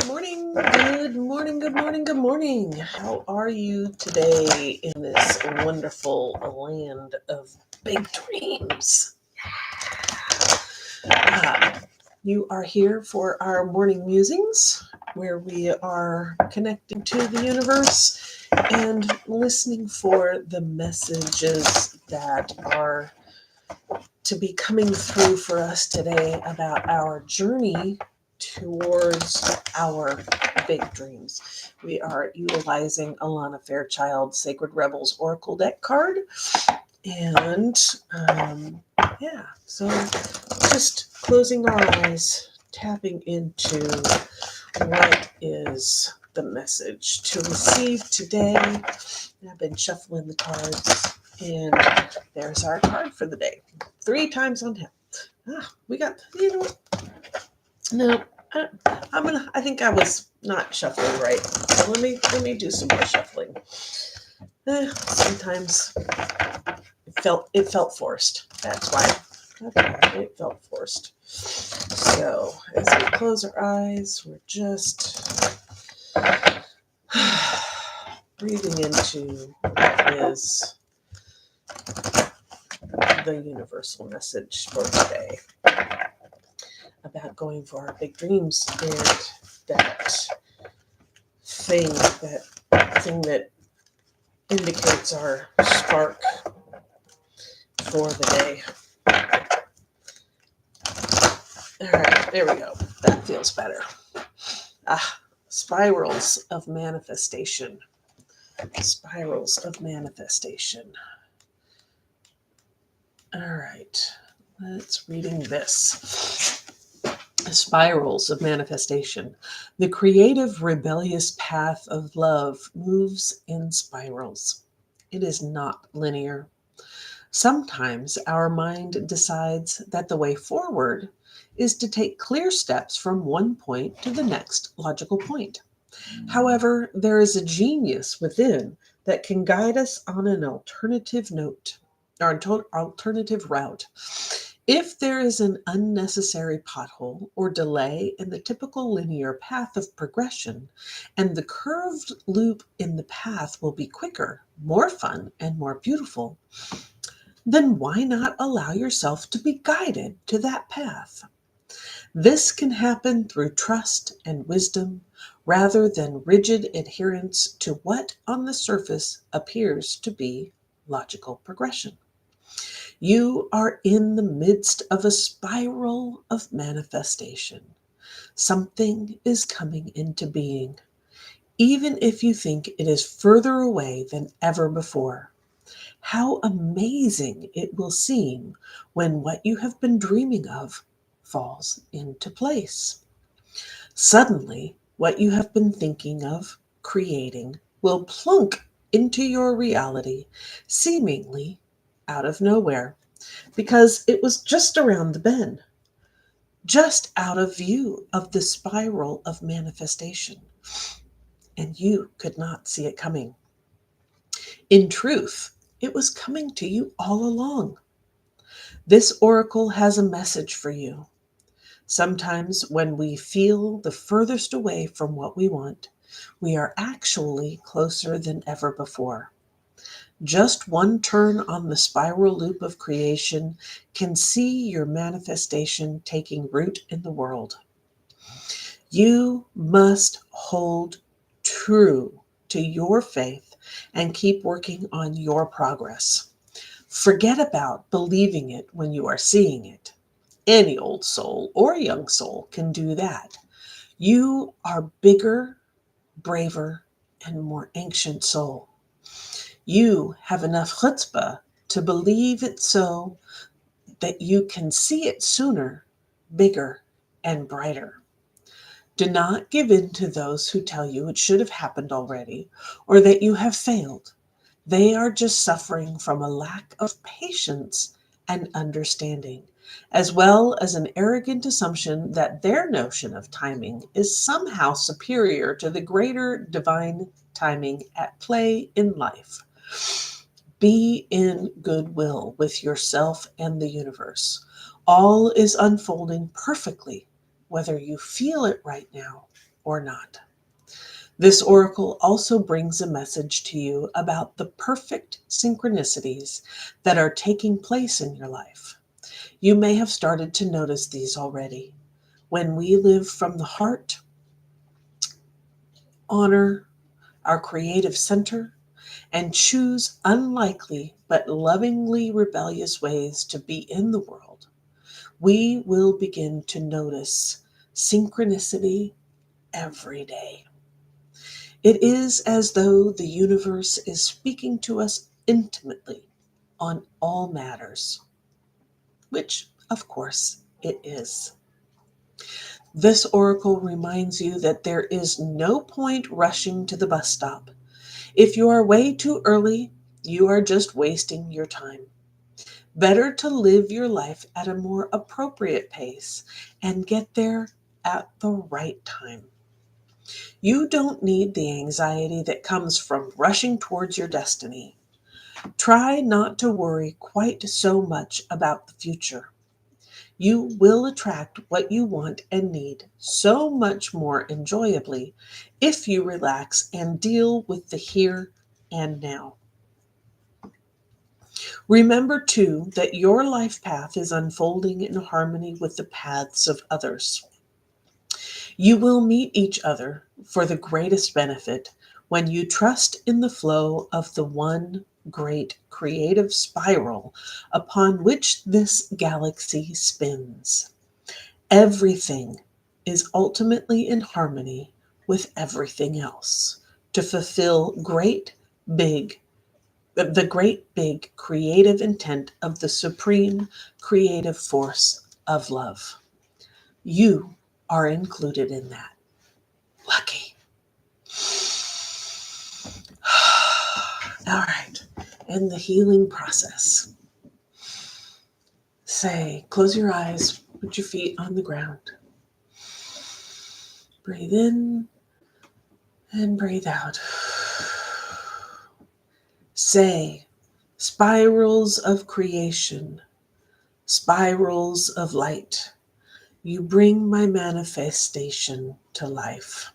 morning, good morning, good morning, good morning. How are you today in this wonderful land of big dreams? You are here for our morning musings, where we are connecting to the universe and listening for the messages that are to be coming through for us today about our journey towards our big dreams. We are utilizing Alana Fairchild Sacred Rebels Oracle deck card. And so just closing our eyes, tapping into what is the message to receive today. I've been shuffling the cards, and there's our card for the day. 3 times on tap. We got, you know what? No, I think I was not shuffling right. So let me do some more shuffling. Sometimes it felt forced. That's why. Okay, it felt forced. So as we close our eyes, we're just breathing into what is the universal message for today about going for our big dreams and that thing that indicates our spark for the day. All right, there we go. That feels better. Spirals of manifestation. Spirals of manifestation. All right, let's reading this. Spirals of manifestation. The creative, rebellious path of love moves in spirals. It is not linear. Sometimes our mind decides that the way forward is to take clear steps from one point to the next logical point. However, there is a genius within that can guide us on an alternative note, or an alternative route. If there is an unnecessary pothole or delay in the typical linear path of progression, and the curved loop in the path will be quicker, more fun, and more beautiful, then why not allow yourself to be guided to that path? This can happen through trust and wisdom rather than rigid adherence to what on the surface appears to be logical progression. You are in the midst of a spiral of manifestation. Something is coming into being, even if you think it is further away than ever before. How amazing it will seem when what you have been dreaming of falls into place. Suddenly, what you have been thinking of creating will plunk into your reality, seemingly out of nowhere, because it was just around the bend, just out of view of the spiral of manifestation, and you could not see it coming. In truth, it was coming to you all along. This oracle has a message for you. Sometimes when we feel the furthest away from what we want, we are actually closer than ever before. Just one turn on the spiral loop of creation can see your manifestation taking root in the world. You must hold true to your faith and keep working on your progress. Forget about believing it when you are seeing it. Any old soul or young soul can do that. You are bigger, braver, and more ancient soul. You have enough chutzpah to believe it so that you can see it sooner, bigger, and brighter. Do not give in to those who tell you it should have happened already or that you have failed. They are just suffering from a lack of patience and understanding, as well as an arrogant assumption that their notion of timing is somehow superior to the greater divine timing at play in life. Be in goodwill with yourself and the universe. All is unfolding perfectly, whether you feel it right now or not. This oracle also brings a message to you about the perfect synchronicities that are taking place in your life. You may have started to notice these already. When we live from the heart, honor our creative center, and choose unlikely but lovingly rebellious ways to be in the world, we will begin to notice synchronicity every day. It is as though the universe is speaking to us intimately on all matters, which, of course, it is. This oracle reminds you that there is no point rushing to the bus stop. If you are way too early, you are just wasting your time. Better to live your life at a more appropriate pace and get there at the right time. You don't need the anxiety that comes from rushing towards your destiny. Try not to worry quite so much about the future. You will attract what you want and need so much more enjoyably if you relax and deal with the here and now. Remember, too, that your life path is unfolding in harmony with the paths of others. You will meet each other for the greatest benefit when you trust in the flow of the one great creative spiral upon which this galaxy spins. Everything is ultimately in harmony with everything else to fulfill the great big creative intent of the supreme creative force of love. You are included in that. Lucky. All right. And the healing process. Close your eyes, put your feet on the ground. Breathe in and breathe out. Say, spirals of creation, spirals of light, you bring my manifestation to life.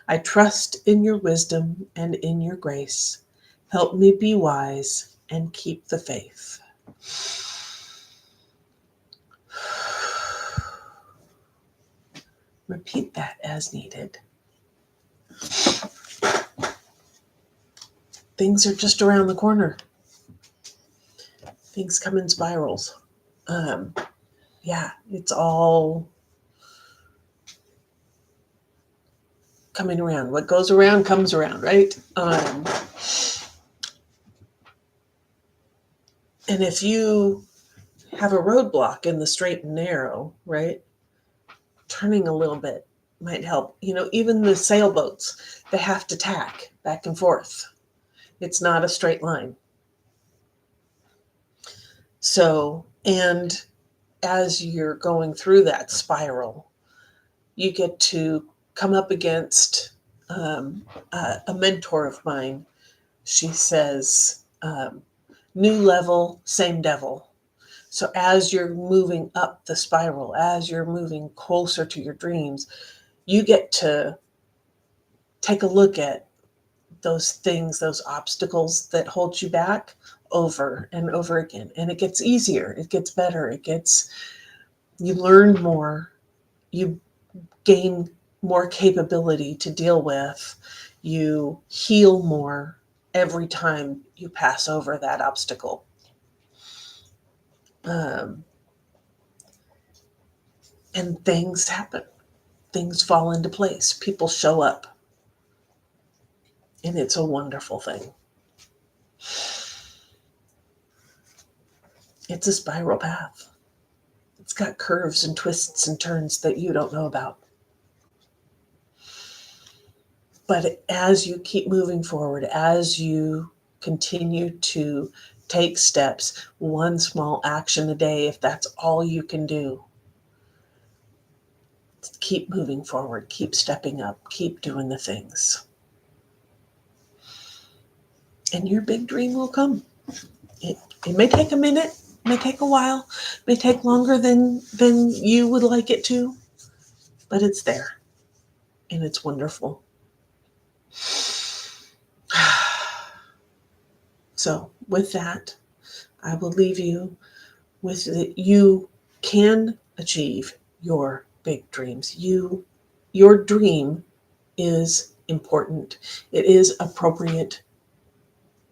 I trust in your wisdom and in your grace. Help me be wise and keep the faith. Repeat that as needed. Things are just around the corner. Things come in spirals. It's all coming around. What goes around comes around, right? And if you have a roadblock in the straight and narrow, right, turning a little bit might help. Even the sailboats, they have to tack back and forth. It's not a straight line. So, and as you're going through that spiral, you get to come up against a mentor of mine. She says, new level, same devil. So as you're moving up the spiral, as you're moving closer to your dreams, you get to take a look at those things, those obstacles that hold you back over and over again. And it gets easier, it gets better, you learn more, you gain more capability to deal with, you heal more every time you pass over that obstacle. And things happen. Things fall into place. People show up. And it's a wonderful thing. It's a spiral path. It's got curves and twists and turns that you don't know about. But as you keep moving forward, as you continue to take steps, one small action a day, if that's all you can do, keep moving forward, keep stepping up, keep doing the things. And your big dream will come. It may take a minute, may take a while, may take longer than you would like it to, but it's there. and it's wonderful. So with that, I will leave you with that you can achieve your big dreams. Your dream is important. It is appropriate.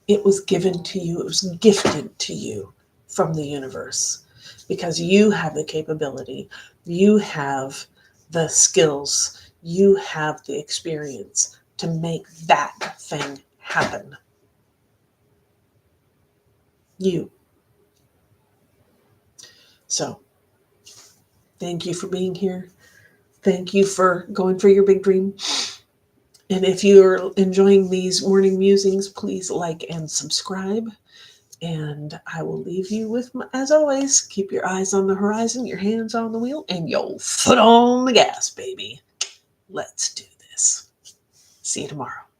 It was given to you. It was gifted to you from the universe because you have the capability. You have the skills. You have the experience to make that thing happen. You. So thank you for being here. Thank you for going for your big dream. And if you're enjoying these morning musings, please like and subscribe. And I will leave you with, as always, keep your eyes on the horizon, your hands on the wheel, and your foot on the gas, baby. Let's do this. See you tomorrow.